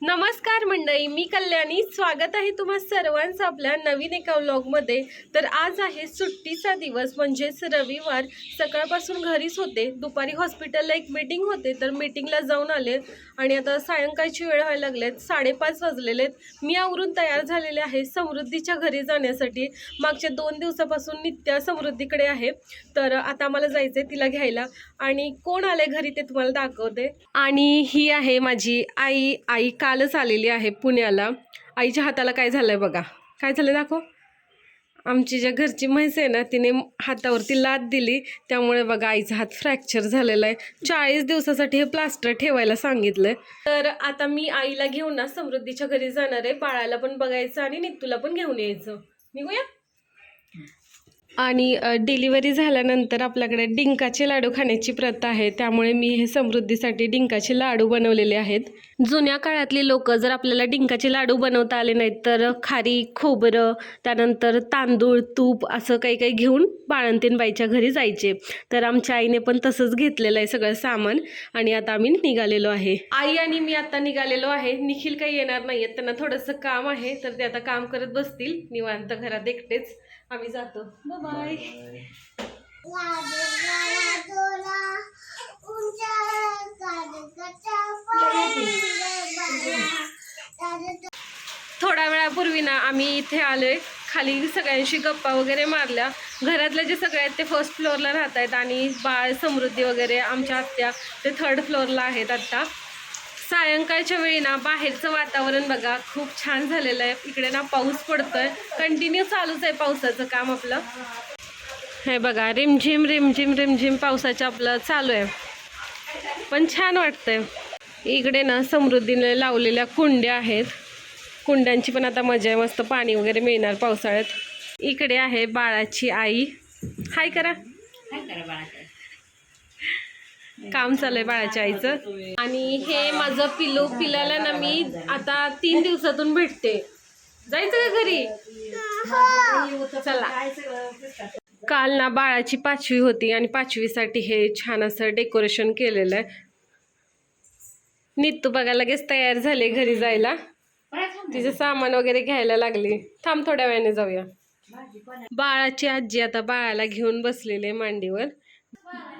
नमस्कार मंडळी, मी कल्याणी. स्वागत आहे तुम्हा सर्वांचं आपल्या नवीन एका व्लॉगमध्ये. तर आज आहे सुट्टीचा दिवस, म्हणजेच रविवार. सकाळपासून घरीच होते, दुपारी हॉस्पिटलला एक मीटिंग होते, तर मीटिंगला जाऊन आले आणि आता सायंकाळची वेळ व्हायला लागलेत, 5:30 वाजलेले आहेत. मी आवरून तयार झालेले आहे समृद्धीच्या घरी जाण्यासाठी. मागच्या 2 दिवसापासून नित्या समृद्धीकडे आहे, तर आता मला जायचं आहे तिला घ्यायला. आणि कोण आले घरी ते तुम्हाला दाखवते. आणि ही आहे माझी आई. आई कालच आलेली आहे पुण्याला. आईच्या हाताला काय झालंय बघा. काय झालं दाखव. आमची ज्या घरची म्हैस आहे ना, तिने हातावरती लाथ दिली, त्यामुळे बघा आईचा हात फ्रॅक्चर झालेला आहे. 40 दिवसासाठी हे प्लास्टर ठेवायला सांगितलंय. तर आता मी आईला घेऊन ना समृद्धीच्या घरी जाणार आहे. बाळाला पण बघायचं आणि नित्तूला पण घेऊन यायचं. निघूया. आणि डिलिव्हरी झाल्यानंतर आपल्याकडे डिंकाचे लाडू खाण्याची प्रथा आहे, त्यामुळे मी हे समृद्धीसाठी डिंकाचे लाडू बनवलेले आहेत. जुन्या काळातली लोक जर आपल्याला डिंकाचे लाडू बनवता आले नाहीत तर खारी, खोबरं, त्यानंतर तांदूळ, तूप असं काही काही घेऊन बाळंतीणबाईच्या घरी जायचे. तर आमच्या आईने पण तसंच घेतलेलं आहे सगळं सामान. आणि आता आम्ही निघालेलो आहे. आई आणि मी आता निघालेलो आहे. निखिल काही येणार नाही आहेत, त्यांना थोडंसं काम आहे, तर ते आता काम करत बसतील निवांत घरात एकटेच. आम्ही जातो. बाय. थोड्या वेळापूर्वी ना आम्ही इथे आलोय. खाली सगळ्यांशी गप्पा वगैरे मारल्या. घरातले जे सगळे आहेत ते फर्स्ट फ्लोअरला राहत आहेत आणि बाळ, समृद्धी वगैरे आमच्या आत्या ते 3rd फ्लोअरला आहेत. आत्ता सायंकाळच्या वेळी ना बाहेरचं वातावरण बघा खूप छान झालेलं आहे. इकडे ना पाऊस पडतोय, कंटिन्यू चालूच आहे पावसाचं काम आपलं. हे बघा रिमझिम रिमझिम रिमझिम पावसाचं आपलं चालू आहे, पण छान वाटतंय. इकडे ना समृद्धीने लावलेल्या कुंड्या आहेत. कुंड्यांची पण आता मजा आहे, मस्त पाणी वगैरे मिळणार पावसाळ्यात. इकडे आहे बाळाची आई. हाय करा. काम चालूय बाळाच्या आईचं. आणि हे माझं पिलाला ना मी आता 3 दिवसातून भेटते. जायचं का घरी? चला. काल ना बाळाची 5वी होती आणि 5वीसाठी हे छान असं डेकोरेशन केलेलं आहे. नित्तू बघा लगेच तयार झाले घरी जायला. तिचं सामान वगैरे घ्यायला लागली. थांब थोड्या वेळाने जाऊया. बाळाची आजी आता बाळाला घेऊन बसलेले मांडीवर.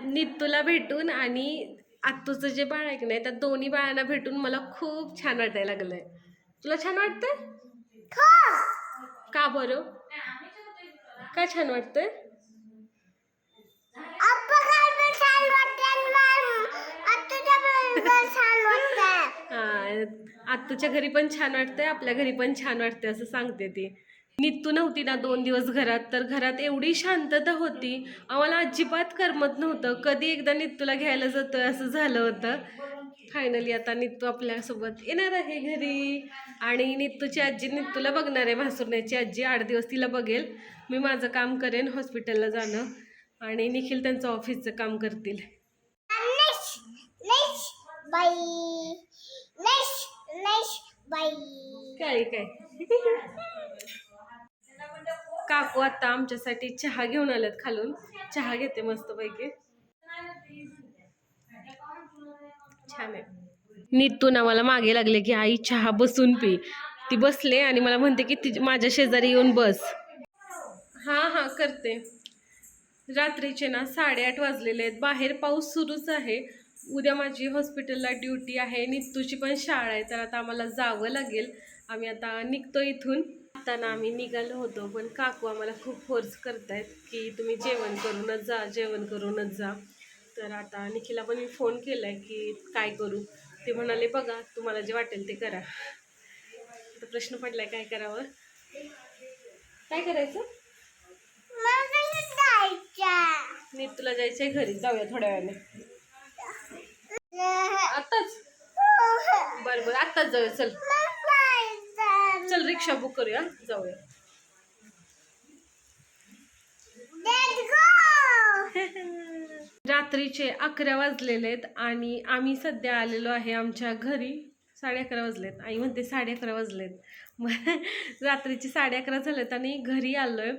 नित्तूला भेटून आणि आत्तूचं जे बाळ आहे की नाही, त्या दोन्ही बाळांना भेटून मला खूप छान वाटायला लागलंय. तुला छान वाटतंय का बरं? का छान वाटतंय? आत्तूच्या घरी पण छान वाटतंय, आपल्या घरी पण छान वाटतंय असं सांगते ती. नित्तू नव्हती ना 2 दिवस घरात, तर घरात एवढी शांतता होती, आम्हाला अजिबात करमत नव्हतं. कधी एकदा नित्तूला घ्यायला जातोय असं झालं होतं. फायनली आता नित्तू आपल्यासोबत येणार आहे घरी. आणि नित्तूची आजी नित्तूला बघणार आहे. भासुरण्याची आजी 8 दिवस तिला बघेल. मी माझं काम करेन, हॉस्पिटलला जाणं, आणि निखिल त्यांचं ऑफिसचं काम करतील. काय काय काकू आता आमच्यासाठी चहा घेऊन आल्यात खालून. चहा घेते मस्त पैकी. छान आहे. नित्तू ना मला मागे लागले की आई चहा बसून पी. ती बसले आणि मला म्हणते की ती माझ्या शेजारी येऊन बस. हा करते. रात्रीचे ना 8:30 वाजलेले आहेत. बाहेर पाऊस सुरूच आहे. उद्या माझी हॉस्पिटलला ड्युटी आहे, नित्तूची पण शाळा आहे, तर आता आम्हाला जावं लागेल. आम्ही आता निघतो इथून. आता ना आम्ही निघालो होतो, पण काकू आम्हाला खूप फोर्स करतायत की तुम्ही जेवण करूनच जा, जेवण करूनच जा. तर आता निखिलला पण मी फोन केलाय की काय करू. ते म्हणाले बघा तुम्हाला जे वाटेल ते करा. तर प्रश्न पडलाय काय करावं. काय करायचं? नित्तूला जायचंय घरी. जाऊया थोड्या वेळाने. आत्ताच? बरं आत्ताच जाऊया. चल रिक्षा बुक करूया, जाऊया. रात्रीचे 11 वाजलेले आहेत आणि आम्ही सध्या आलेलो आहे आमच्या घरी. 11:30 वाजलेत. आई म्हणते 11:30 वाजलेत. मग रात्रीचे 11:30 झालेत आणि घरी आलोय.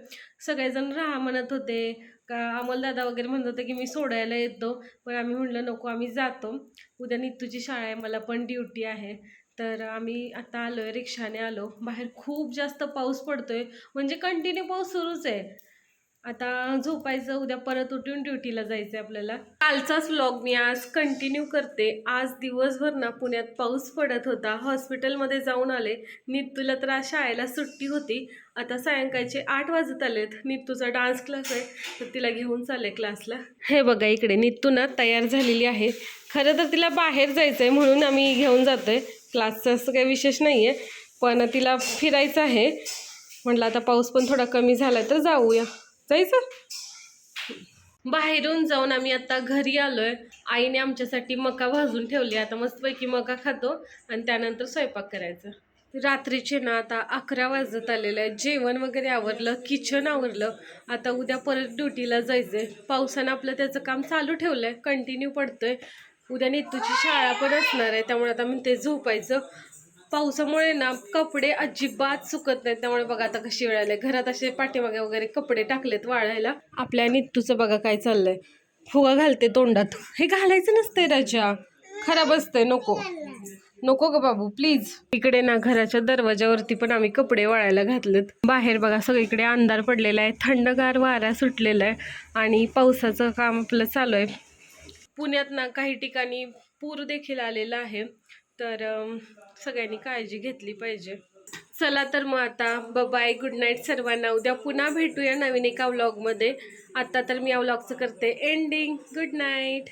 सगळेजण राहा म्हणत होते, का अमोलदादा वगैरे म्हणत होते की मी सोडायला येतो, पण आम्ही म्हटलं नको, आम्ही जातो. उद्या नित्तूची शाळा आहे, मला पण ड्युटी आहे. तर आम्ही आता आलोय, रिक्षाने आलो. बाहेर खूप जास्त पाऊस पडतोय, म्हणजे कंटिन्यू पाऊस सुरूच आहे. आता झोपायचं, उद्या परत उठून ड्युटीला जायचंय आपल्याला. कालचाच व्लॉग मी आज कंटिन्यू करते. आज दिवसभर ना पुण्यात पाऊस पडत होता. हॉस्पिटलमध्ये जाऊन आले. नीतूला तर आज शाळेला सुट्टी होती. आता सायंकाळचे 8 वाजत आलेत. नीतूचा डान्स क्लास आहे, तर तिला घेऊन चालले क्लासला. हे बघा इकडे नीतू ना तयार झालेली आहे. खरं तर तिला बाहेर जायचंय म्हणून आम्ही घेऊन जातोय. क्लासचं असं काही विशेष नाहीये, पण तिला फिरायचं आहे. म्हटलं आता पाऊस पण थोडा कमी झाला तर जाऊया. जायचं. बाहेरून जाऊन आम्ही आता घरी आलोय. आईने आमच्यासाठी मका भाजून ठेवली. आता मस्तपैकी मका खातो आणि त्यानंतर स्वयंपाक करायचं. रात्रीचे ना आता 11 वाजत आलेले आहे. जेवण वगैरे आवरलं, किचन आवरलं. आता उद्या परत ड्युटीला जायचंय. पावसानं आपलं त्याचं काम चालू ठेवलंय, कंटिन्यू पडतोय. उद्या नीतूची शाळा पण असणार आहे, त्यामुळे आता मी ते झोपायचं. पावसामुळे ना कपडे अजिबात सुकत नाहीत. त्यामुळे बघा आता कशी वेळ आली. घरात असे पाठीमागे वगैरे कपडे टाकलेत वाळायला. आपल्या नीतूचं बघा काय चाललंय. फुगा घालते तोंडात. हे घालायचं नसतंय राजा, खराब असतंय. नको नको ग बाबू प्लीज. इकडे ना घराच्या दरवाजावरती पण आम्ही कपडे वाळायला घातलेत. बाहेर बघा सगळीकडे अंधार पडलेला आहे, थंडगार वारा सुटलेला आहे आणि पावसाचं काम आपलं चालू आहे. पुण्यात ना काही ठिकाणी पूर देखील आलेला आहे, तर सगळ्यांनी काळजी घेतली पाहिजे. चला तर मग आता बाय, गुड नाईट सर्वांना. उद्या पुन्हा भेटूया नवीन एका व्लॉगमध्ये. आता तर मी या व्लॉगचं करते एंडिंग. Good night.